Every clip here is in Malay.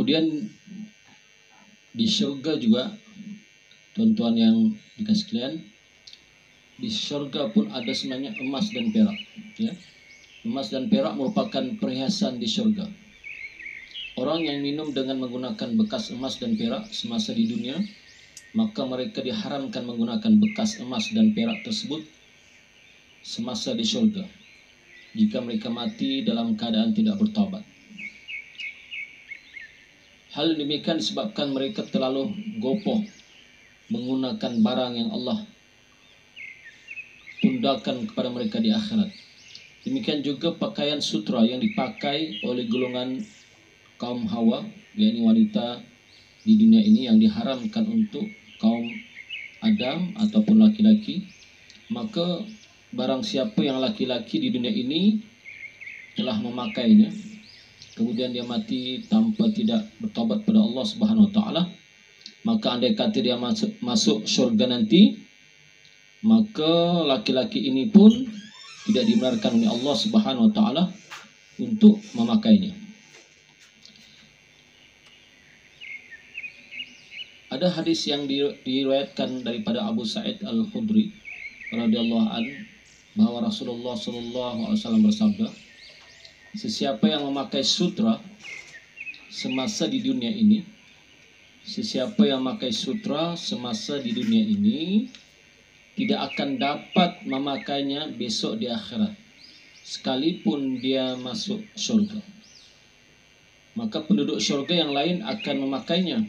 Kemudian di surga juga, tuan-tuan yang dikasih sekalian, di surga pun ada sebenarnya emas dan perak. Ya. Emas dan perak merupakan perhiasan di surga. Orang yang minum dengan menggunakan bekas emas dan perak semasa di dunia, maka mereka diharamkan menggunakan bekas emas dan perak tersebut semasa di surga, jika mereka mati dalam keadaan tidak bertaubat. Hal demikian disebabkan mereka terlalu gopoh menggunakan barang yang Allah tundakan kepada mereka di akhirat. Demikian juga pakaian sutra yang dipakai oleh golongan kaum Hawa, yakni wanita di dunia ini, yang diharamkan untuk kaum Adam ataupun laki-laki. Maka barang siapa yang laki-laki di dunia ini telah memakainya, kemudian dia mati tanpa tidak bertobat pada Allah Subhanahu wa taala, maka andai kata dia masuk syurga nanti, maka laki-laki ini pun tidak dibenarkan oleh Allah Subhanahu wa taala untuk memakainya. Ada hadis yang diriwayatkan daripada Abu Sa'id Al-Khudri radhiyallahu anhu bahwa Rasulullah sallallahu alaihi wasallam bersabda, sesiapa yang memakai sutra semasa di dunia ini, sesiapa yang memakai sutra semasa di dunia ini tidak akan dapat memakainya besok di akhirat, sekalipun dia masuk syurga. Maka penduduk syurga yang lain akan memakainya,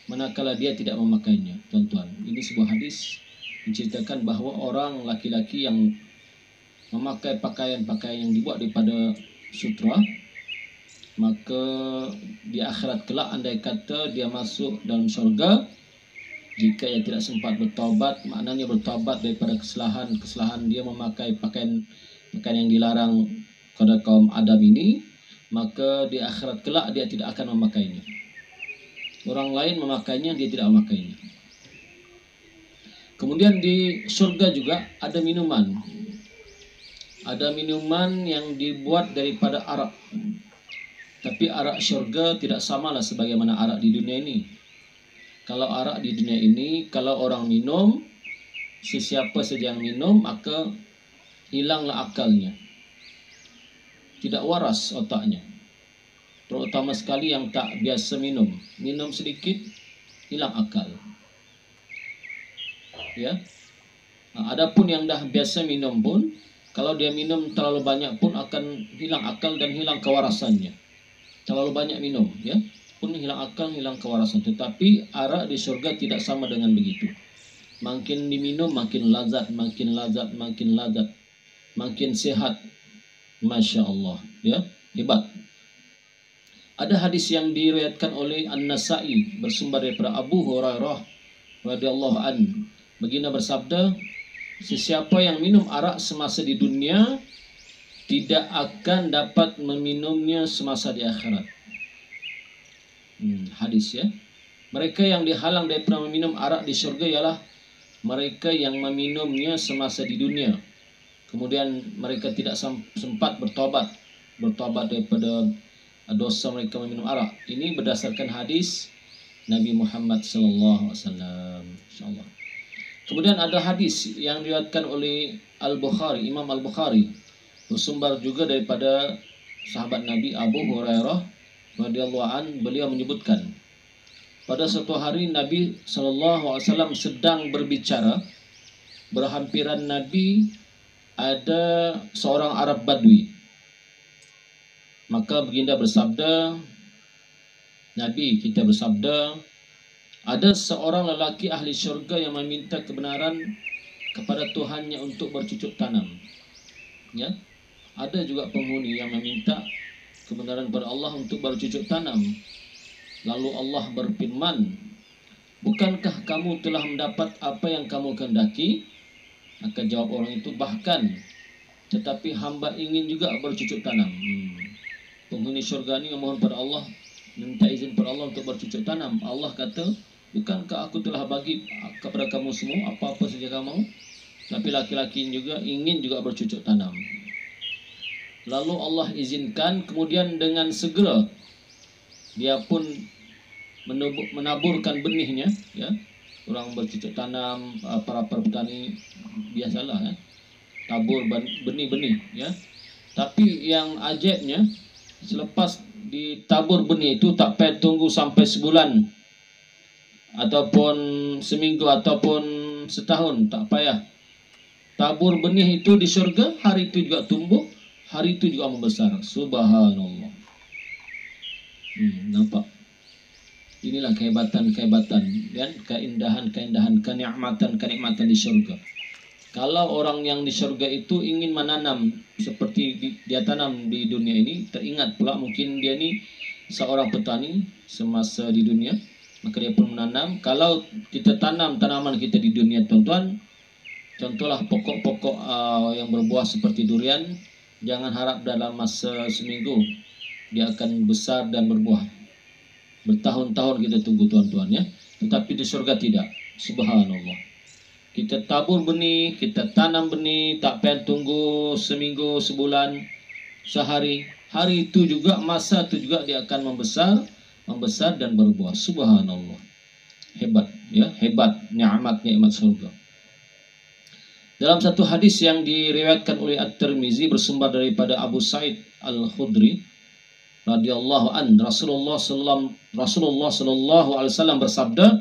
manakala dia tidak memakainya. Tuan-tuan, ini sebuah hadis menceritakan bahawa orang laki-laki yang memakai pakaian-pakaian yang dibuat daripada sutra, maka di akhirat kelak andai kata dia masuk dalam syurga, jika ia tidak sempat bertaubat, maknanya bertaubat daripada kesalahan dia memakai pakaian yang dilarang pada kaum Adam ini, maka di akhirat kelak dia tidak akan memakainya. Orang lain memakainya, dia tidak memakainya. Kemudian di surga juga ada minuman. Ada minuman yang dibuat daripada arak. Tapi arak surga tidak samalah sebagaimana arak di dunia ini. Kalau arak di dunia ini, kalau orang minum, sesiapa saja yang minum, maka hilanglah akalnya. Tidak waras otaknya. Terutama sekali yang tak biasa minum. Minum sedikit, hilang akal. Ya. Adapun yang dah biasa minum pun, kalau dia minum terlalu banyak pun akan hilang akal dan hilang kewarasannya. Terlalu banyak minum, ya, pun hilang akal, hilang kewarasan. Tetapi arak di surga tidak sama dengan begitu. Makin diminum makin lazat, makin lazat, makin lazat, makin sehat. Masya Allah, ya, hebat. Ada hadis yang diriwayatkan oleh An-Nasa'i bersumber daripada Abu Hurairah radhiyallahu anhu. Baginda bersabda, sesiapa yang minum arak semasa di dunia tidak akan dapat meminumnya semasa di akhirat. Hadis, ya. Mereka yang dihalang daripada meminum arak di syurga ialah mereka yang meminumnya semasa di dunia. Kemudian mereka tidak sempat bertobat daripada dosa mereka meminum arak. Ini berdasarkan hadis Nabi Muhammad sallallahu alaihi wasallam, insyaallah. Kemudian ada hadis yang diriwayatkan oleh Al-Bukhari, Imam Al-Bukhari, bersumber juga daripada sahabat Nabi Abu Hurairah radhiyallahu an. Beliau menyebutkan, pada suatu hari Nabi sallallahu alaihi wasallam sedang berbicara, berhampiran Nabi ada seorang Arab Badui. Maka baginda bersabda, Nabi kita bersabda, ada seorang lelaki ahli syurga yang meminta kebenaran kepada Tuhannya untuk bercucuk tanam. Ya, ada juga penghuni yang meminta kebenaran kepada Allah untuk bercucuk tanam. Lalu Allah berfirman, bukankah kamu telah mendapat apa yang kamu kehendaki? Maka jawab orang itu, bahkan, tetapi hamba ingin juga bercucuk tanam. Penghuni syurga ini memohon pada Allah, minta izin pada Allah untuk bercucuk tanam. Allah kata, bukankah aku telah bagi kepada kamu semua apa-apa saja kamu? Tapi laki-laki juga ingin juga bercucuk tanam. Lalu Allah izinkan, kemudian dengan segera dia pun menaburkan benihnya, ya. Orang bercocok tanam, para petani biasalah, ya, tabur benih-benih, ya. Tapi yang ajaibnya, selepas ditabur benih itu tak payah tunggu sampai sebulan ataupun seminggu ataupun setahun, tak payah. Tabur benih itu di surga, hari itu juga tumbuh, hari itu juga membesar. Subhanallah. Nampak? Inilah kehebatan-kehebatan dan keindahan-keindahan, kenikmatan-kenikmatan di surga. Kalau orang yang di surga itu ingin menanam seperti dia tanam di dunia ini, teringat pula mungkin dia ini seorang petani semasa di dunia, maka dia pun menanam. Kalau kita tanam tanaman kita di dunia, tuan-tuan, contohlah pokok-pokok yang berbuah seperti durian, jangan harap dalam masa seminggu dia akan besar dan berbuah. Bertahun-tahun kita tunggu, tuan-tuan, ya. Tetapi di surga tidak. Subhanallah. Kita tabur benih, kita tanam benih, tak payah tunggu seminggu, sebulan, sehari. Hari itu juga, masa itu juga dia akan membesar dan berbuah. Subhanallah. Hebat, ya, hebat nikmat surga. Dalam satu hadis yang diriwayatkan oleh At-Tirmizi bersumber daripada Abu Sa'id Al-Khudri radhiyallahu an, Rasulullah sallallahu alaihi wasallam bersabda,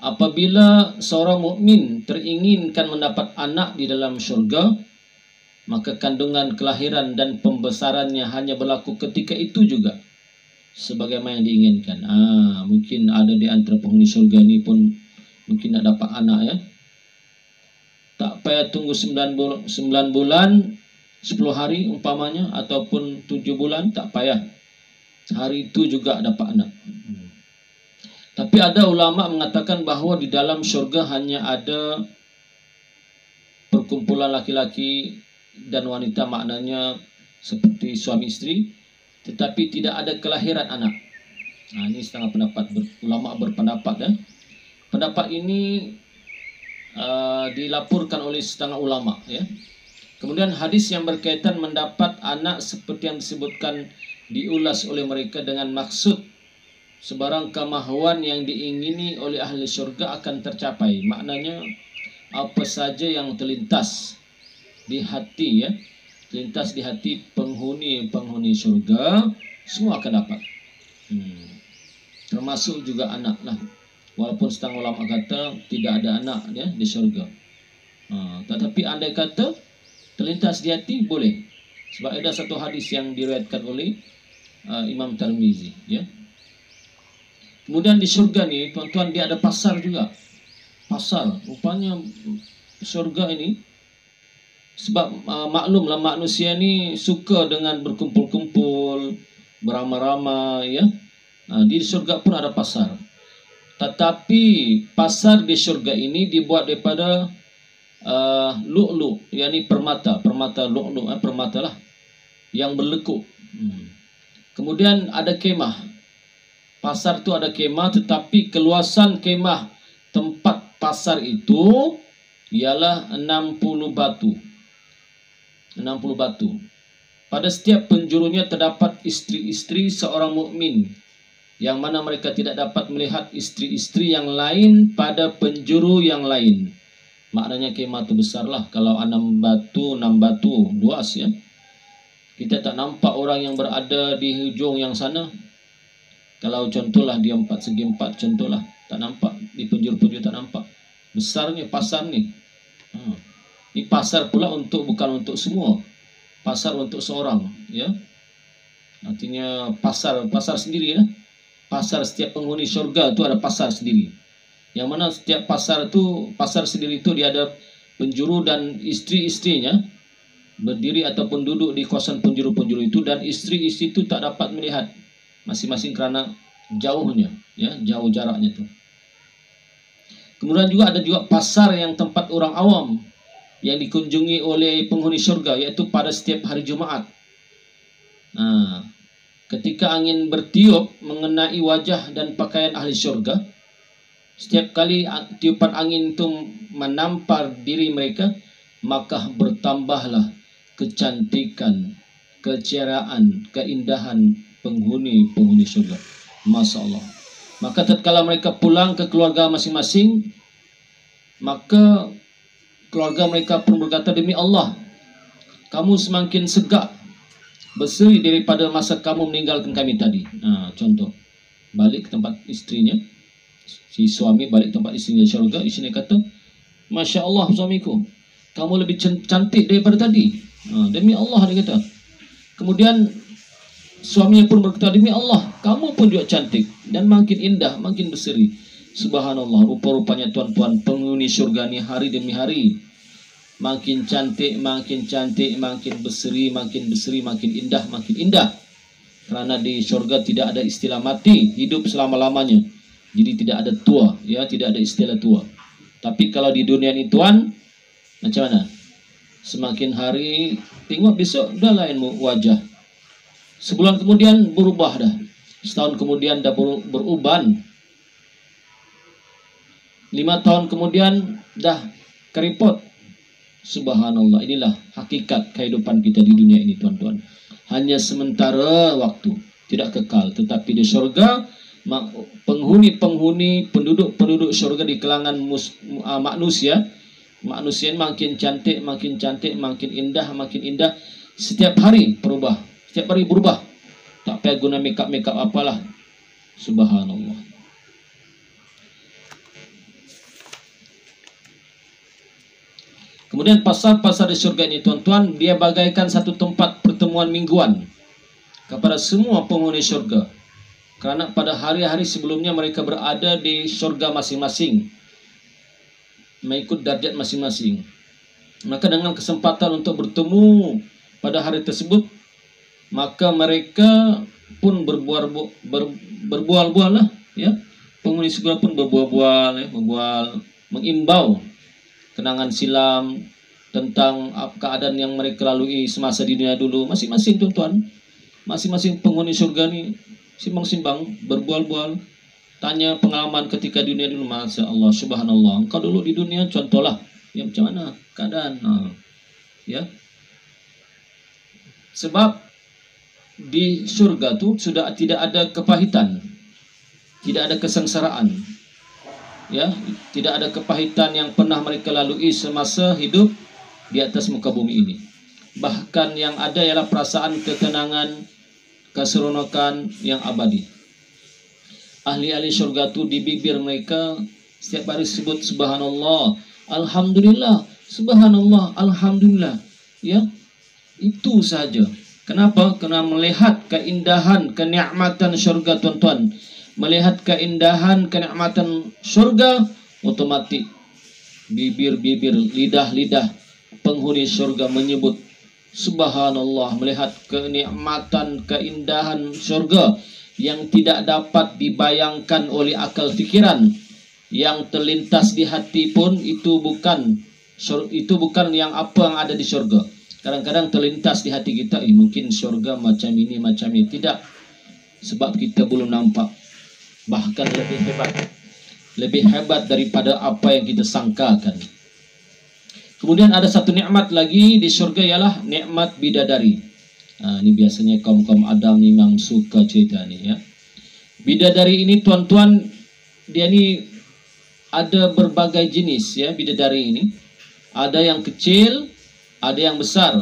apabila seorang mukmin teringinkan mendapat anak di dalam syurga, maka kandungan, kelahiran dan pembesarannya hanya berlaku ketika itu juga sebagaimana yang diinginkan. Mungkin ada di antara penghuni syurga ini pun mungkin nak dapat anak, ya. Tak payah tunggu 9 bulan 10 hari umpamanya, ataupun 7 bulan, tak payah. Hari itu juga dapat anak. Tapi ada ulama mengatakan bahawa di dalam syurga hanya ada perkumpulan laki-laki dan wanita, maknanya seperti suami istri, tetapi tidak ada kelahiran anak. Ini setengah pendapat ulama berpendapat, ya. Pendapat ini dilaporkan oleh setengah ulama, ya. Kemudian hadis yang berkaitan mendapat anak seperti yang disebutkan diulas oleh mereka dengan maksud sebarang kemahuan yang diingini oleh ahli syurga akan tercapai. Maknanya apa saja yang terlintas di hati, ya, terlintas di hati penghuni syurga, semua akan dapat. Termasuk juga anak lah. Walaupun setengah ulama kata tidak ada anak, ya, di syurga. Tetapi andai kata terlintas di hati, boleh. Sebab ada satu hadis yang diriwayatkan oleh Imam Tirmizi, ya. Kemudian di surga ni, tuan-tuan, dia ada pasar juga. Pasar, rupanya surga ini, sebab maklumlah manusia ni suka dengan berkumpul-kumpul, beramai-ramai, ya. Di surga pun ada pasar. Tetapi pasar di surga ini dibuat daripada lu'lu', yakni permata lu'lu', permata lah yang berlekuk. Kemudian ada kemah. Pasar itu ada kemah, tetapi keluasan kemah tempat pasar itu ialah 60 batu. 60 batu. Pada setiap penjurunya terdapat istri-istri seorang mukmin, yang mana mereka tidak dapat melihat istri-istri yang lain pada penjuru yang lain. Maknanya kemah itu besar lah. Kalau 6 batu luas, ya. Kita tak nampak orang yang berada di hujung yang sana. Kalau contohlah dia 4x4, contohlah, tak nampak. Di penjuru-penjuru tak nampak. Besarnya pasar ni. Ini pasar pula bukan untuk semua. Pasar untuk seorang, ya. Artinya pasar sendiri, ya. Pasar setiap penghuni syurga itu ada pasar sendiri. Yang mana setiap pasar sendiri itu dia ada penjuru dan istri-istrinya berdiri ataupun duduk di kawasan penjuru-penjuru itu, dan istri-istri itu tak dapat melihat masing-masing kerana jauhnya, ya, jauh jaraknya itu. Kemudian juga ada pasar yang tempat orang awam yang dikunjungi oleh penghuni syurga, yaitu pada setiap hari Jumaat. Ketika angin bertiup mengenai wajah dan pakaian ahli syurga, setiap kali tiupan angin itu menampar diri mereka, maka bertambahlah kecantikan, keceriaan, keindahan penghuni syurga. Masya Allah. Maka tatkala mereka pulang ke keluarga masing-masing, maka keluarga mereka pun berkata, demi Allah, kamu semakin segak berseri daripada masa kamu meninggalkan kami tadi. Contoh, balik ke tempat istrinya, si suami balik ke tempat istrinya syurga, istrinya kata, Masya Allah suamiku, kamu lebih cantik daripada tadi. Demi Allah, dia kata. Kemudian suaminya pun berkata, demi Allah, kamu pun juga cantik dan makin indah, makin berseri. Subhanallah, rupa-rupanya tuan-tuan penghuni syurga ni hari demi hari makin cantik, makin cantik, makin berseri, makin berseri, makin indah, makin indah. Kerana di syurga tidak ada istilah mati, hidup selama-lamanya. Jadi tidak ada tua, ya, tidak ada istilah tua. Tapi kalau di dunia ini tuan, macam mana? Semakin hari tengok besok dah lain wajah. Sebulan kemudian berubah dah. Setahun kemudian dah beruban. 5 tahun kemudian dah keriput. Subhanallah, inilah hakikat kehidupan kita di dunia ini, tuan-tuan. Hanya sementara waktu, tidak kekal. Tetapi di syurga, penghuni-penghuni, penduduk-penduduk syurga di kalangan manusia makin cantik, makin cantik, makin indah. Setiap hari berubah, setiap hari berubah. Tak payah guna make up apalah. Subhanallah. Kemudian pasar-pasar di surga ini, tuan-tuan, dia bagaikan satu tempat pertemuan mingguan kepada semua penghuni surga. Kerana pada hari-hari sebelumnya mereka berada di surga masing-masing, mengikut darjat masing-masing. Maka dengan kesempatan untuk bertemu pada hari tersebut, maka mereka pun berbual-bual lah, ya. Penghuni surga pun berbual-bual, ya, mengimbau kenangan silam tentang keadaan yang mereka lalui semasa di dunia dulu. Masing-masing, tuan-tuan, masing-masing penghuni surga ni simbang-simbang, berbual-bual, tanya pengalaman ketika di dunia dulu. Masya Allah, subhanallah, engkau dulu di dunia contohlah, ya, macam mana keadaan, ya. Sebab di surga tu sudah tidak ada kepahitan, tidak ada kesengsaraan, ya, tidak ada kepahitan yang pernah mereka lalui semasa hidup di atas muka bumi ini. Bahkan yang ada ialah perasaan ketenangan, keseronokan yang abadi. Ahli-ahli syurga tu di bibir mereka setiap hari sebut subhanallah, alhamdulillah, subhanallah, alhamdulillah, ya. Itu saja. Kenapa? Kerana melihat keindahan, kenikmatan syurga, tuan-tuan. Melihat keindahan, kenikmatan syurga, otomatik bibir-bibir, lidah-lidah penghuni syurga menyebut subhanallah, melihat kenikmatan, keindahan syurga yang tidak dapat dibayangkan oleh akal fikiran, yang terlintas di hati pun itu bukan yang apa yang ada di syurga. Kadang-kadang terlintas di hati kita, mungkin syurga macam ini, macam ini. Tidak, sebab kita belum nampak. Bahkan lebih hebat daripada apa yang kita sangkakan. Kemudian ada satu nikmat lagi di syurga, ialah nikmat bidadari. Ini biasanya kaum Adam memang suka cerita ni, ya. Bidadari ini, tuan-tuan, dia ni ada berbagai jenis, ya, bidadari ini. Ada yang kecil, ada yang besar,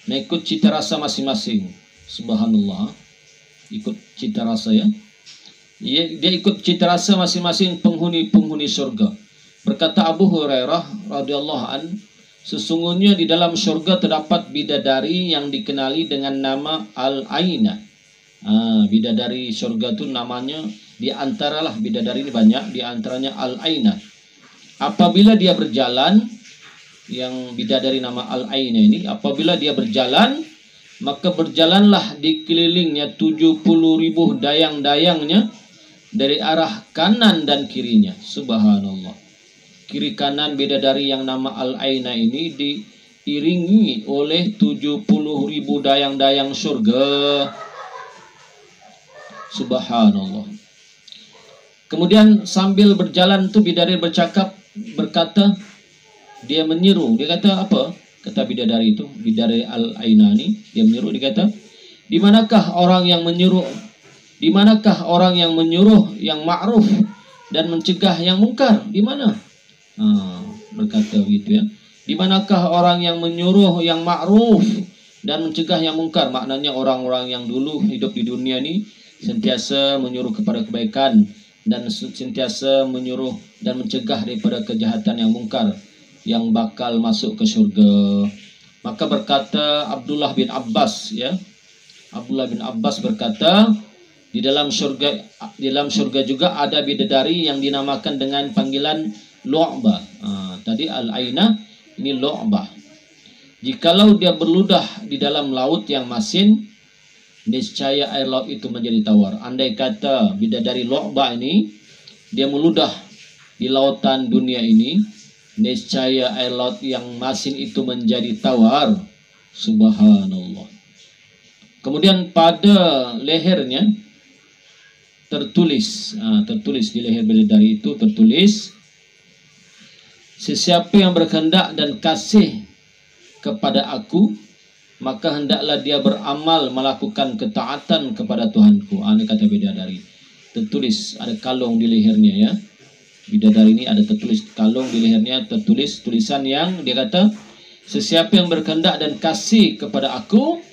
mengikut cita rasa masing-masing. Subhanallah, ikut cita rasa, ya. Dia ikut cita rasa masing-masing penghuni surga. Berkata Abu Hurairah radhiyallahu an, sesungguhnya di dalam surga terdapat bidadari yang dikenali dengan nama Al-Aina. Bidadari surga itu namanya, di antaralah bidadari ini banyak, di antaranya Al-Aina. Apabila dia berjalan, yang bidadari nama Al-Aina ini, apabila dia berjalan, maka berjalanlah di kelilingnya 70.000 dayang-dayangnya dari arah kanan dan kirinya. Subhanallah. Kiri kanan bidadari yang nama Al-Aina ini diiringi oleh 70.000 dayang-dayang surga. Subhanallah. Kemudian sambil berjalan tu bidadari berkata, dia menyeru. Dia kata apa? Kata bidadari itu, bidadari Al-Aina ini, dia menyeru, dia kata, di manakah orang yang menyeru Di manakah orang yang menyuruh yang ma'ruf dan mencegah yang mungkar? Di mana? Berkata begitu ya. Di manakah orang yang menyuruh yang ma'ruf dan mencegah yang mungkar? Maknanya orang-orang yang dulu hidup di dunia ini sentiasa menyuruh kepada kebaikan dan sentiasa menyuruh dan mencegah daripada kejahatan yang mungkar yang bakal masuk ke syurga. Maka berkata Abdullah bin Abbas ya. Abdullah bin Abbas berkata, di dalam syurga juga ada bidadari yang dinamakan dengan panggilan Lu'bah. Tadi Al-Ainah, ini Lu'bah. Jikalau dia berludah di dalam laut yang masin, niscaya air laut itu menjadi tawar. Andai kata bidadari Lu'bah ini dia meludah di lautan dunia ini, niscaya air laut yang masin itu menjadi tawar. Subhanallah. Kemudian pada lehernya tertulis di leher bidadari itu tertulis, sesiapa yang berkehendak dan kasih kepada aku, maka hendaklah dia beramal melakukan ketaatan kepada Tuhanku. Ini kata bidadari. Tertulis, ada kalung di lehernya ya. Bidadari ini ada tertulis kalung di lehernya, tertulis tulisan yang dia kata, sesiapa yang berkehendak dan kasih kepada aku,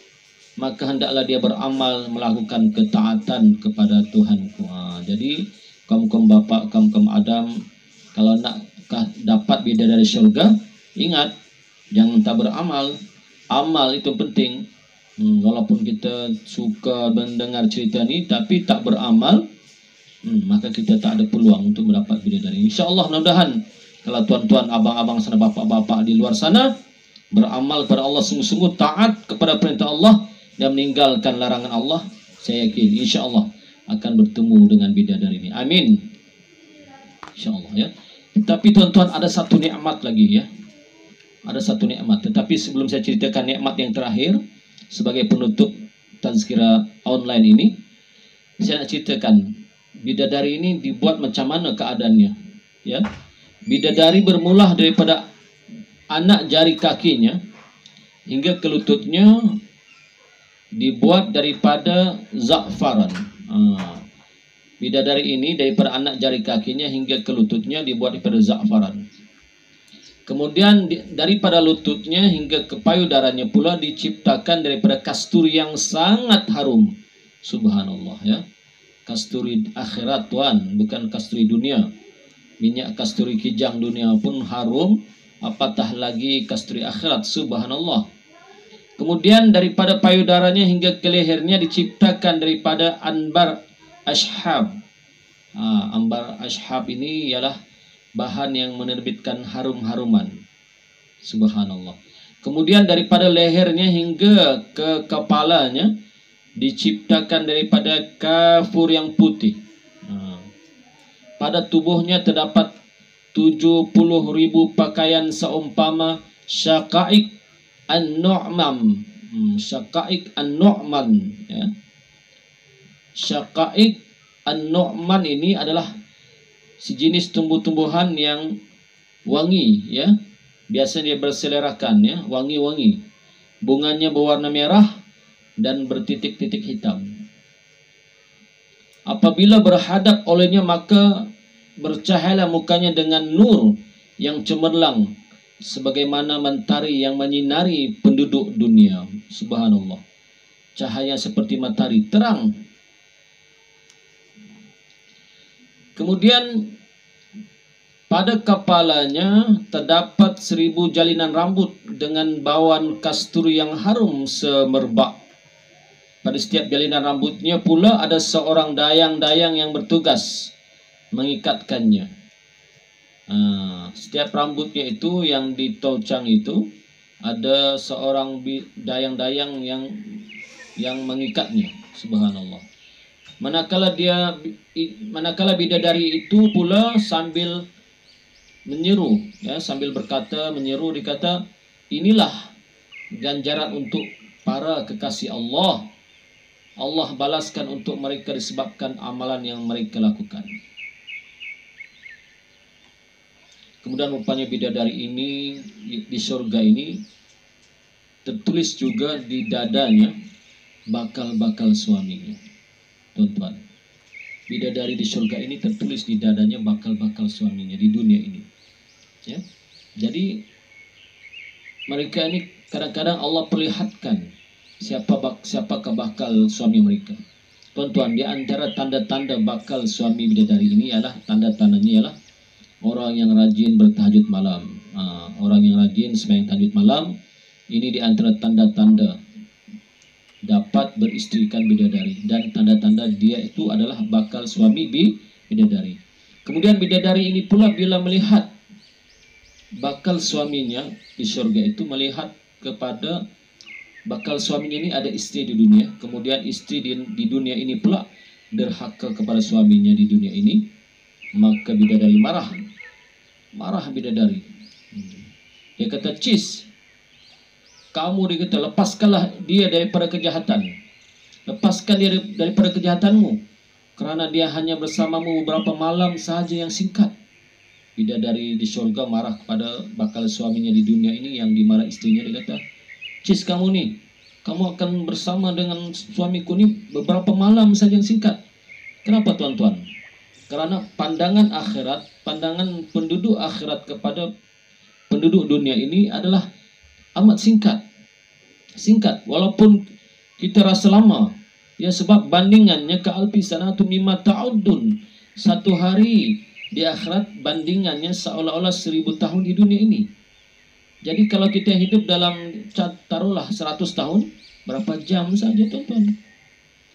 maka hendaklah dia beramal melakukan ketaatan kepada Tuhanku. Jadi kaum-kaum bapak, kaum-kaum Adam, kalau nak dapat bidadari syurga, ingat jangan tak beramal. Amal itu penting. Walaupun kita suka mendengar cerita ni, tapi tak beramal, maka kita tak ada peluang untuk mendapat bidadari. InsyaAllah mudah-mudahan kalau tuan-tuan, abang-abang sana, bapak-bapak di luar sana beramal kepada Allah sungguh-sungguh, taat kepada perintah Allah dan meninggalkan larangan Allah, saya yakin insyaAllah akan bertemu dengan bidadari ini. Amin. InsyaAllah ya. Tapi tuan-tuan, ada satu nikmat lagi ya. Ada satu nikmat. Tetapi sebelum saya ceritakan nikmat yang terakhir sebagai penutup tazkirah online ini, saya nak ceritakan bidadari ini dibuat macam mana keadaannya ya. Bidadari bermula daripada anak jari kakinya hingga ke lututnya dibuat daripada za'faran. Bidadari ini daripada anak jari kakinya hingga ke lututnya dibuat daripada za'faran. Kemudian daripada lututnya hingga ke payudaranya pula diciptakan daripada kasturi yang sangat harum. Subhanallah ya. Kasturi akhirat tuan, bukan kasturi dunia. Minyak kasturi kijang dunia pun harum, apatah lagi kasturi akhirat. Subhanallah. Kemudian daripada payudaranya hingga ke lehernya diciptakan daripada anbar ashab. Ambar ashab ini ialah bahan yang menerbitkan harum-haruman. Subhanallah. Kemudian daripada lehernya hingga ke kepalanya diciptakan daripada kafur yang putih. Pada tubuhnya terdapat 70.000 pakaian seumpama syaqaik an-nu'man. Syaqaik an-nu'man ya. Syaqaik an-nu'man ini adalah sejenis tumbuh-tumbuhan yang wangi ya. Biasa dia berselerakan ya, wangi-wangi. Bunganya berwarna merah dan bertitik-titik hitam. Apabila berhadap olehnya maka bercahayalah mukanya dengan nur yang cemerlang sebagaimana mentari yang menyinari penduduk dunia. Subhanallah. Cahaya seperti matahari terang. Kemudian pada kepalanya terdapat 1000 jalinan rambut dengan bauan kasturi yang harum semerbak. Pada setiap jalinan rambutnya pula ada seorang dayang-dayang yang bertugas mengikatkannya. Setiap rambutnya itu yang ditocang itu ada seorang dayang-dayang yang mengikatnya. Subhanallah. Manakala bidadari itu pula sambil menyeru ya, sambil berkata menyeru, dikata, inilah ganjaran untuk para kekasih Allah. Allah balaskan untuk mereka disebabkan amalan yang mereka lakukan. Kemudian rupanya bidadari ini di surga ini tertulis juga di dadanya bakal-bakal suaminya. tuan-tuan. Bidadari di surga ini tertulis di dadanya bakal-bakal suaminya di dunia ini. Ya. Jadi mereka ini kadang-kadang Allah perlihatkan siapakah bakal suami mereka. Tuan-tuan, di antara tanda-tanda bakal suami bidadari ini ialah tanda-tandanya ialah orang yang rajin bertahajud malam. Orang yang rajin sembahyang tahajud malam, ini di antara tanda-tanda dapat beristrikan bidadari, dan tanda-tanda dia itu adalah bakal suami bidadari. Kemudian bidadari ini pula bila melihat bakal suaminya di surga itu, melihat kepada bakal suaminya ini ada istri di dunia, kemudian istri di dunia ini pula derhaka kepada suaminya di dunia ini, maka bidadari marah bidadari. Dia kata, "Cis, kamu," dia kata, "lepaskanlah dia daripada kejahatan. Lepaskan dia daripada kejahatanmu, karena dia hanya bersamamu beberapa malam sahaja yang singkat." Bidadari di surga marah kepada bakal suaminya di dunia ini yang dimarah istrinya. Dia kata, "Cis, kamu akan bersama dengan suamiku ni beberapa malam saja yang singkat." Kenapa tuan-tuan? Karena pandangan akhirat, pandangan penduduk akhirat kepada penduduk dunia ini adalah amat singkat. Walaupun kita rasa lama, ya, sebab bandingannya ka alfi sanatun mimma ta'uddun. Satu hari di akhirat bandingannya seolah-olah 1000 tahun di dunia ini. Jadi kalau kita hidup dalam, taruhlah 100 tahun, berapa jam saja tuan-tuan?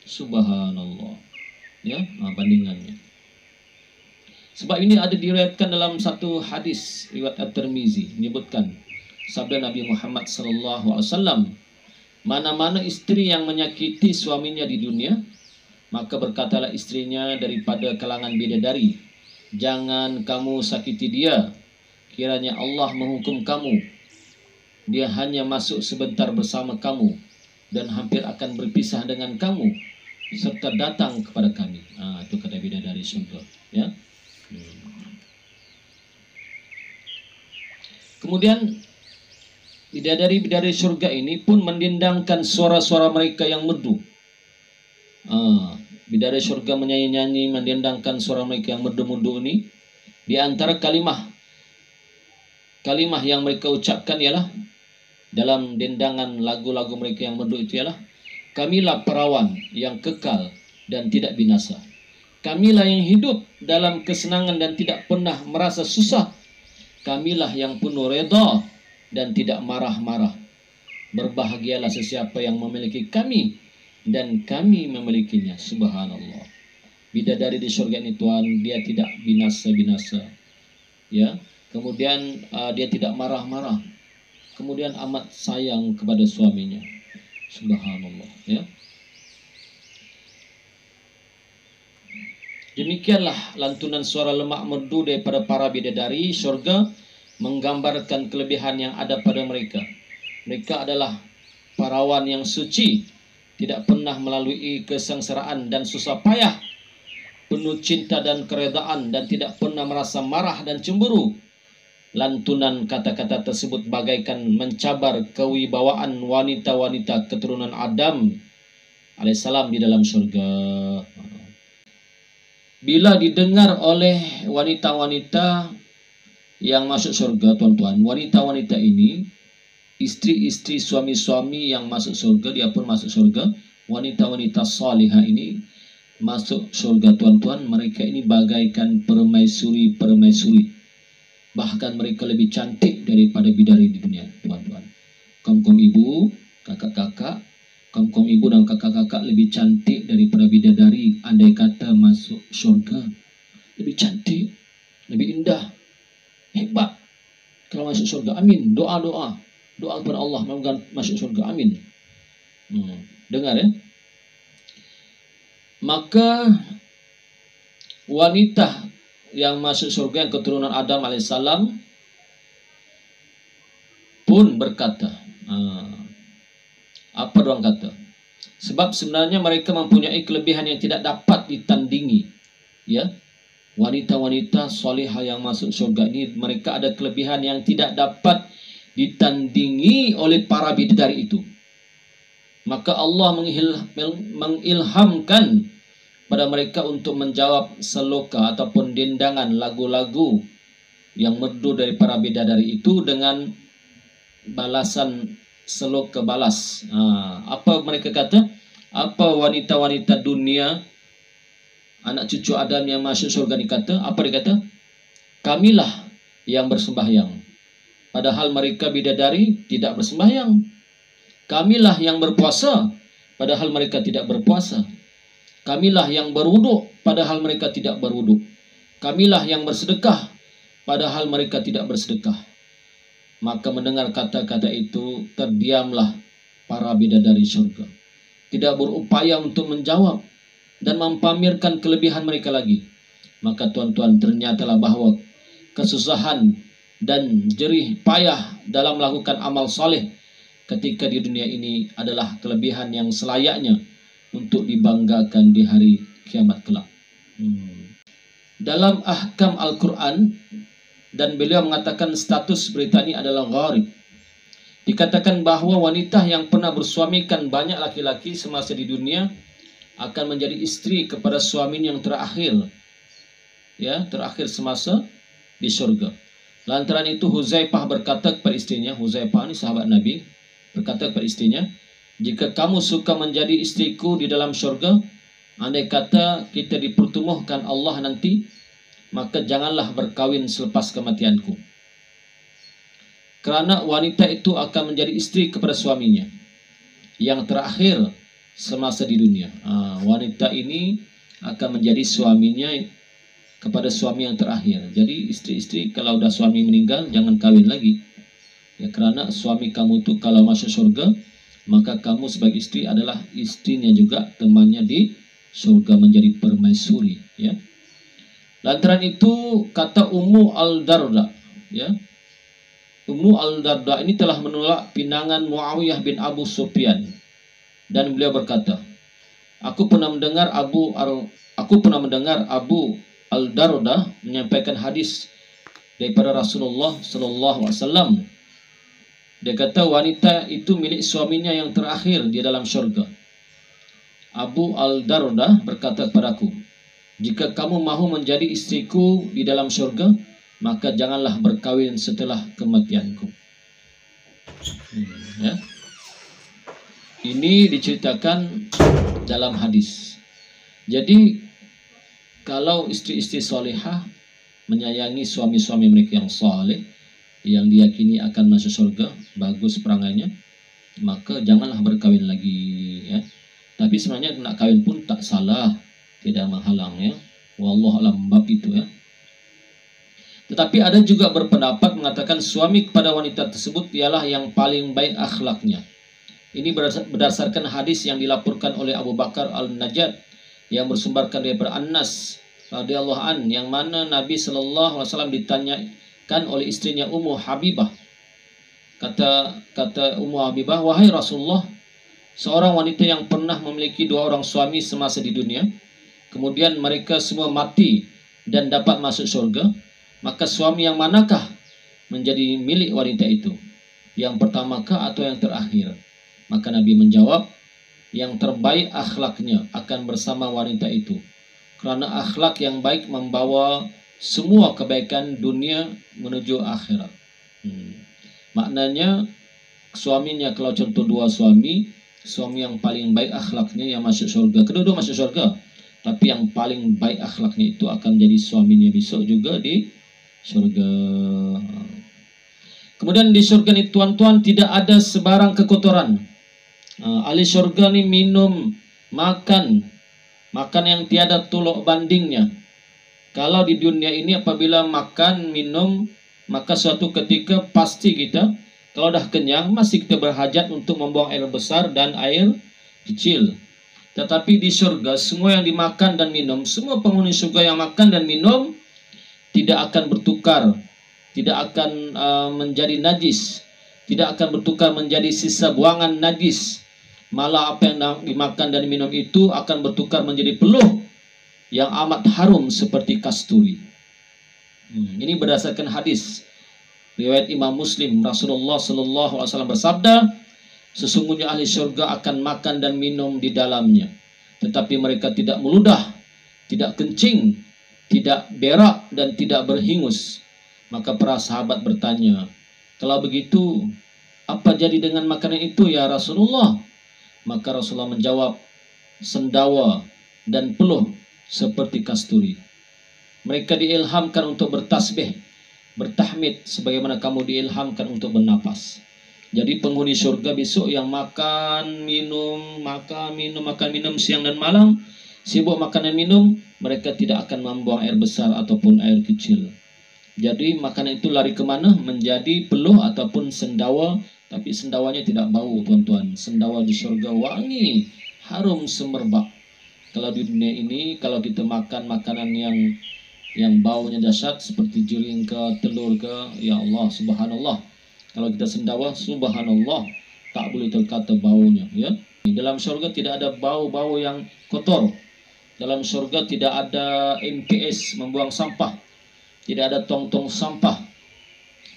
Subhanallah. Ya, bandingannya. Sebab ini ada diriwayatkan dalam satu hadis riwayat At-Tirmizi, menyebutkan sabda Nabi Muhammad SAW, "Mana-mana istri yang menyakiti suaminya di dunia, maka berkatalah istrinya daripada kalangan bidadari, 'Jangan kamu sakiti dia, kiranya Allah menghukum kamu. Dia hanya masuk sebentar bersama kamu dan hampir akan berpisah dengan kamu, serta datang kepada kami.'" Itu kata bidadari surga, ya. Kemudian bidadari surga ini pun mendendangkan suara-suara mereka yang merdu. Bidadari surga menyanyi-nyanyi, mendendangkan suara mereka yang merdu-merdu ini. Di antara kalimah yang mereka ucapkan ialah, dalam dendangan lagu-lagu mereka yang merdu itu ialah, "Kamilah perawan yang kekal dan tidak binasa. Kamilah yang hidup dalam kesenangan dan tidak pernah merasa susah. Kamilah yang penuh redha dan tidak marah-marah. Berbahagialah sesiapa yang memiliki kami dan kami memilikinya." Subhanallah. Bidadari di surga ini tuan, dia tidak binasa-binasa, ya. Kemudian dia tidak marah-marah. Kemudian amat sayang kepada suaminya. Subhanallah, ya. Demikianlah lantunan suara lemak merdu daripada para bidadari surga menggambarkan kelebihan yang ada pada mereka. Mereka adalah parawan yang suci, tidak pernah melalui kesengsaraan dan susah payah, penuh cinta dan keredaan, dan tidak pernah merasa marah dan cemburu. Lantunan kata-kata tersebut bagaikan mencabar kewibawaan wanita-wanita keturunan Adam alaihissalam di dalam surga. Bila didengar oleh wanita-wanita yang masuk surga, tuan-tuan, wanita-wanita ini, istri-istri suami-suami yang masuk surga, dia pun masuk surga. Wanita-wanita salihah ini masuk surga, tuan-tuan. Mereka ini bagaikan permaisuri-permaisuri. Bahkan mereka lebih cantik daripada bidadari di dunia, tuan-tuan. Kaum-kaum ibu, kakak-kakak, kaum-kaum ibu dan kakak-kakak lebih cantik daripada bidadari andai kata masuk surga. Lebih cantik, lebih indah, hebat kalau masuk surga. Amin. Doa kepada Allah, semoga masuk surga. Amin. Dengar, ya. Maka wanita yang masuk surga yang keturunan Adam alaihissalam pun berkata, apa doang kata? Sebab sebenarnya mereka mempunyai kelebihan yang tidak dapat ditandingi, ya. Wanita-wanita solihah yang masuk surga ini, mereka ada kelebihan yang tidak dapat ditandingi oleh para bidadari itu. Maka Allah mengilhamkan pada mereka untuk menjawab seloka ataupun dendangan lagu-lagu yang merdu dari para bidadari itu dengan balasan seloka balas. Apa mereka kata? Apa wanita-wanita dunia, anak cucu Adam yang masuk surga ini kata? Apa dia kata? Kamilah yang bersembahyang. Padahal mereka bidadari tidak bersembahyang. Kamilah yang berpuasa. Padahal mereka tidak berpuasa. Kamilah yang berwuduk, padahal mereka tidak berwuduk. Kamilah yang bersedekah, padahal mereka tidak bersedekah. Maka mendengar kata-kata itu, terdiamlah para bidadari surga. Tidak berupaya untuk menjawab dan mempamerkan kelebihan mereka lagi. Maka tuan-tuan, ternyatalah bahwa kesusahan dan jerih payah dalam melakukan amal soleh ketika di dunia ini adalah kelebihan yang selayaknya untuk dibanggakan di hari kiamat kelak. Dalam ahkam Al-Quran, dan beliau mengatakan status berita ini adalah gharib. Dikatakan bahwa wanita yang pernah bersuamikan banyak laki-laki semasa di dunia akan menjadi istri kepada suaminya yang terakhir, ya, terakhir semasa di surga. Lantaran itu Huzaifah berkata kepada istrinya, Huzaifah ini sahabat Nabi, berkata kepada istrinya, jika kamu suka menjadi istriku di dalam surga, andai kata kita dipertemukan Allah nanti, maka janganlah berkawin selepas kematianku. Kerana wanita itu akan menjadi istri kepada suaminya yang terakhir semasa di dunia. Wanita ini akan menjadi suaminya kepada suami yang terakhir. Jadi istri-istri kalau udah suami meninggal jangan kawin lagi. Ya, kerana suami kamu itu kalau masuk surga, maka kamu sebagai istri adalah istrinya juga, temannya di surga, menjadi permaisuri, ya. Lantaran itu kata Ummu Al-Darda, ya. Ummu Al-Darda ini telah menolak pinangan Muawiyah bin Abu Sufyan, dan beliau berkata, aku pernah mendengar Abu Al-Darda menyampaikan hadis daripada Rasulullah sallallahu alaihi wasallam. Dia kata wanita itu milik suaminya yang terakhir di dalam syurga. Abu Al-Darda berkata kepadaku, jika kamu mahu menjadi istriku di dalam syurga, maka janganlah berkawin setelah kematianku. Ya. Ini diceritakan dalam hadis. Jadi kalau istri-istri solehah menyayangi suami-suami mereka yang soleh, yang diyakini akan masuk surga, bagus perangainya, maka janganlah berkawin lagi, ya. Tapi sebenarnya nak kawin pun tak salah, tidak menghalang, ya. Wallahu a'lam bab itu, ya. Tetapi ada juga berpendapat mengatakan suami kepada wanita tersebut ialah yang paling baik akhlaknya. Ini berdasarkan hadis yang dilaporkan oleh Abu Bakar Al-Najjad yang bersumberkan daripada Anas radhiyallahu an, yang mana Nabi sallallahu alaihi wasallam ditanyakan oleh istrinya Ummu Habibah. Kata Ummu Habibah, wahai Rasulullah, seorang wanita yang pernah memiliki 2 orang suami semasa di dunia, kemudian mereka semua mati dan dapat masuk surga, maka suami yang manakah menjadi milik wanita itu? Yang pertamakah atau yang terakhir? Maka Nabi menjawab, yang terbaik akhlaknya akan bersama wanita itu. Kerana akhlak yang baik membawa semua kebaikan dunia menuju akhirat. Maknanya suaminya, kalau contoh 2 suami, suami yang paling baik akhlaknya yang masuk surga. Kedua-dua masuk surga, tapi yang paling baik akhlaknya itu akan menjadi suaminya besok juga di surga. Kemudian di surga ini tuan-tuan tidak ada sebarang kekotoran. Ahli surga ini minum, makan yang tiada tolok bandingnya. Kalau di dunia ini apabila makan, minum, maka suatu ketika pasti kita kalau dah kenyang masih kita berhajat untuk membuang air besar dan air kecil. Tetapi di surga semua yang dimakan dan minum, semua penghuni surga yang makan dan minum tidak akan bertukar, tidak akan menjadi najis, tidak akan bertukar menjadi sisa buangan najis. Malah apa yang dimakan dan minum itu akan bertukar menjadi peluh yang amat harum seperti kasturi. Ini berdasarkan hadis riwayat Imam Muslim. Rasulullah sallallahu alaihi wasallam bersabda, sesungguhnya ahli syurga akan makan dan minum di dalamnya, tetapi mereka tidak meludah tidak kencing, tidak berak, dan tidak berhingus. Maka para sahabat bertanya, kalau begitu, apa jadi dengan makanan itu ya Rasulullah? Maka Rasulullah menjawab, sendawa dan peluh seperti kasturi. Mereka diilhamkan untuk bertasbih, bertahmid, sebagaimana kamu diilhamkan untuk bernapas. Jadi penghuni surga besok yang makan, minum, siang dan malam, sibuk makan dan minum, mereka tidak akan membuang air besar ataupun air kecil. Jadi makanan itu lari kemana? Menjadi peluh ataupun sendawa, tapi sendawanya tidak bau, tuan-tuan. Sendawa di surga wangi, harum semerbak. Kalau di dunia ini, kalau kita makan makanan yang baunya dahsyat seperti jeringka, telur ke, ya Allah, subhanallah. Kalau kita sendawa, subhanallah, tak boleh terkata baunya, ya. Dalam surga tidak ada bau-bau yang kotor. Dalam surga tidak ada MPS membuang sampah, tidak ada tong-tong sampah,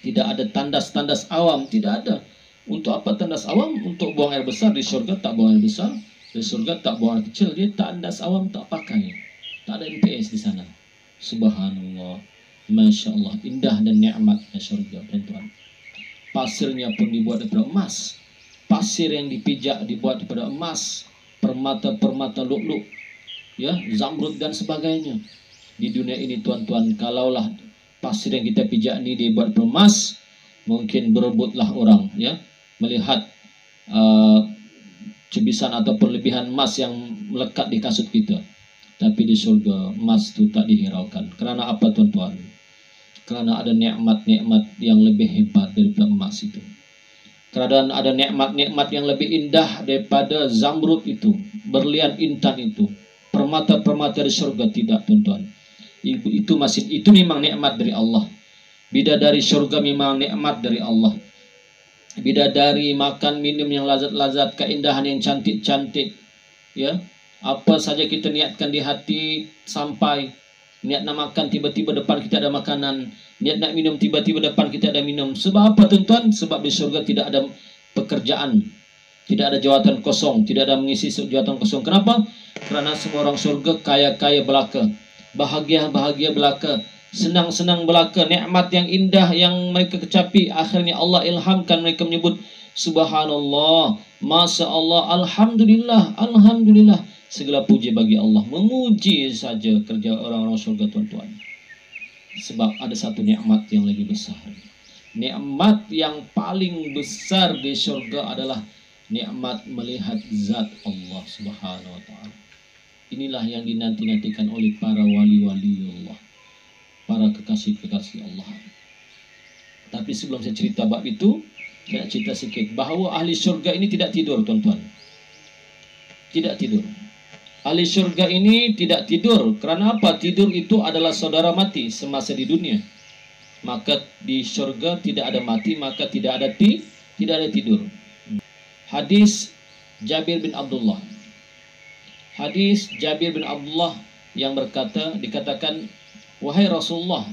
tidak ada tandas-tandas awam, tidak ada. Untuk apa tandas awam? Untuk buang air besar. Di surga tak buang air besar, di surga tak buang air kecil. Dia tandas awam tak pakai, tak ada MPS di sana. Subhanallah, masya Allah, indah dan nikmatnya surga, tuan-tuan. Pasirnya pun dibuat daripada emas, pasir yang dipijak dibuat daripada emas, permata-permata lu'lu', ya, zamrud dan sebagainya. Di dunia ini, tuan-tuan, kalaulah pasir yang kita pijak ini dibuat daripada emas, mungkin berebutlah orang, ya, melihat cebisan ataupun lebihan emas yang melekat di kasut kita. Tapi di surga emas itu tak dihiraukan. Kerana apa, tuan-tuan? Kerana ada nikmat-nikmat yang lebih hebat daripada emas itu. Kerana ada nikmat-nikmat yang lebih indah daripada zamrud itu, berlian intan itu, permata-permata di surga. Tidak, tuan-tuan. Itu memang nikmat dari Allah. Bidadari surga memang nikmat dari Allah. Bidadari, makan minum yang lazat-lazat, keindahan yang cantik-cantik, ya. Apa saja kita niatkan di hati sampai. Niat nak makan, tiba-tiba depan kita ada makanan. Niat nak minum, tiba-tiba depan kita ada minum. Sebab apa, tuan-tuan? Sebab di surga tidak ada pekerjaan, tidak ada jawatan kosong, tidak ada mengisi jawatan kosong. Kenapa? Kerana semua orang surga kaya-kaya belaka, bahagia-bahagia belaka, senang-senang belaka. Nikmat yang indah yang mereka kecapi, akhirnya Allah ilhamkan mereka menyebut subhanallah, masya Allah, alhamdulillah, alhamdulillah. Segala puji bagi Allah. Memuji saja kerja orang-orang surga, tuan-tuan. Sebab ada satu nikmat yang lebih besar. Nikmat yang paling besar di surga adalah nikmat melihat zat Allah subhanahu wa ta'ala. Inilah yang dinanti-nantikan oleh para wali-wali Allah, para kekasih-kekasih Allah. Tapi sebelum saya cerita bab itu, saya nak cerita sikit bahawa ahli surga ini tidak tidur, tuan-tuan. Tidak tidur. Ahli surga ini tidak tidur. Kerana apa? Tidur itu adalah saudara mati semasa di dunia. Maka di surga tidak ada mati, maka tidak ada tidur. Hadis Jabir bin Abdullah. Hadis Jabir bin Abdullah yang dikatakan, wahai Rasulullah,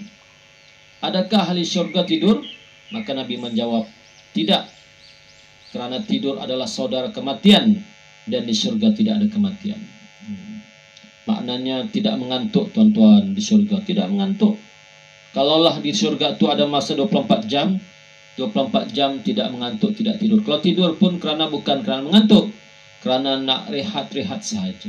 adakah ahli surga tidur? Maka Nabi menjawab, tidak. Kerana tidur adalah saudara kematian, dan di surga tidak ada kematian. Maknanya tidak mengantuk, tuan-tuan. Di surga tidak mengantuk. Kalaulah di surga itu ada masa 24 jam, 24 jam tidak mengantuk, tidak tidur. Kalau tidur pun bukan kerana mengantuk, kerana nak rehat-rehat sahaja.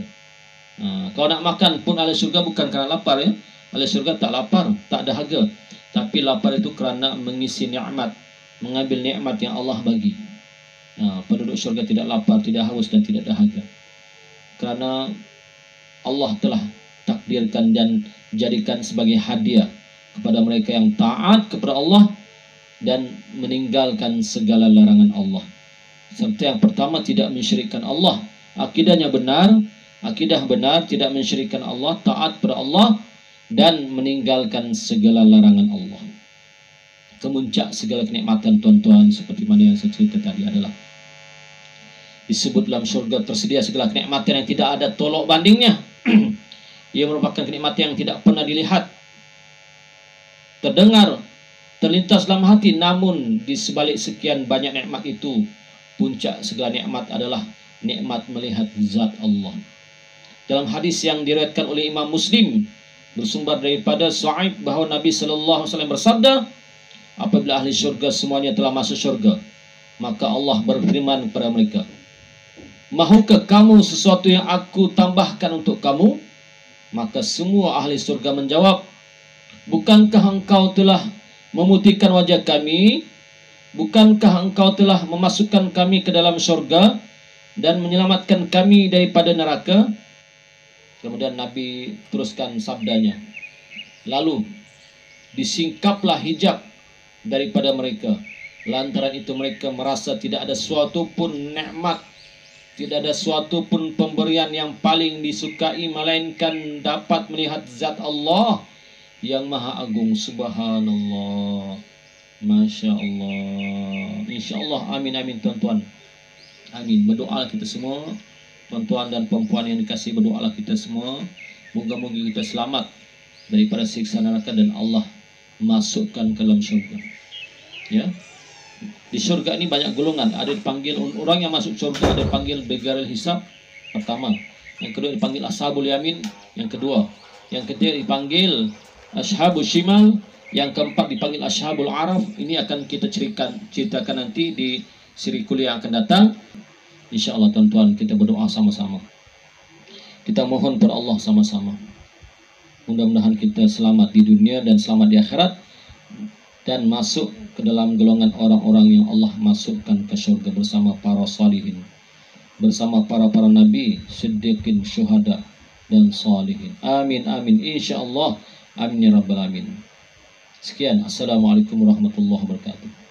Kalau nak makan pun ahli surga bukan kerana lapar, ya. Ahli surga tak lapar, tak dahaga. Tapi lapar itu kerana mengisi nikmat, mengambil nikmat yang Allah bagi. Penduduk surga tidak lapar, tidak haus dan tidak dahaga. Kerana Allah telah takdirkan dan jadikan sebagai hadiah kepada mereka yang taat kepada Allah dan meninggalkan segala larangan Allah. Serta yang pertama, tidak mensyirikkan Allah. Akidahnya benar, akidah benar, tidak mensyirikkan Allah, taat kepada Allah dan meninggalkan segala larangan Allah. Kemuncak segala kenikmatan, tuan-tuan, seperti mana yang saya cerita tadi, adalah disebut dalam surga tersedia segala kenikmatan yang tidak ada tolok bandingnya. Ia merupakan kenikmatan yang tidak pernah dilihat, terdengar, terlintas dalam hati. Namun di sebalik sekian banyak nikmat itu, puncak segala nikmat adalah nikmat melihat zat Allah. dalam hadis yang diriwayatkan oleh Imam Muslim bersumber daripada Shu'aib bahwa Nabi sallallahu alaihi wasallam bersabda, apabila ahli syurga semuanya telah masuk syurga, maka Allah berfirman kepada mereka, mahukah kamu sesuatu yang aku tambahkan untuk kamu? Maka semua ahli surga menjawab, bukankah engkau telah memutihkan wajah kami? Bukankah engkau telah memasukkan kami ke dalam surga dan menyelamatkan kami daripada neraka? Kemudian Nabi teruskan sabdanya, lalu disingkaplah hijab daripada mereka. Lantaran itu mereka merasa tidak ada suatu pun nikmat, tidak ada suatu pun pemberian yang paling disukai melainkan dapat melihat zat Allah yang maha agung. Subhanallah, Masya Allah. Insya Allah, amin amin tuan-tuan. Amin. Berdoa kita semua, tuan-tuan dan perempuan yang dikasihi, berdoalah kita semua. Moga-moga kita selamat daripada siksa neraka dan Allah masukkan ke dalam syurga. Ya. Di syurga ini banyak golongan. Ada dipanggil orang yang masuk syurga, ada dipanggil begharil hisab pertama. Yang kedua dipanggil ashabul yamin. Yang kedua. Yang ketiga dipanggil ashabul shimal. Yang keempat dipanggil ashabul araf. Ini akan kita ceritakan nanti di siri kuliah yang akan datang. InsyaAllah tuan-tuan, kita berdoa sama-sama. Kita mohon kepada Allah sama-sama. Mudah-mudahan kita selamat di dunia dan selamat di akhirat, dan masuk ke dalam golongan orang-orang yang Allah masukkan ke syurga bersama para salihin, bersama para nabi, siddiqin, syuhada dan salihin. Amin amin insyaallah. Amin ya rabbal alamin. Sekian, assalamualaikum warahmatullahi wabarakatuh.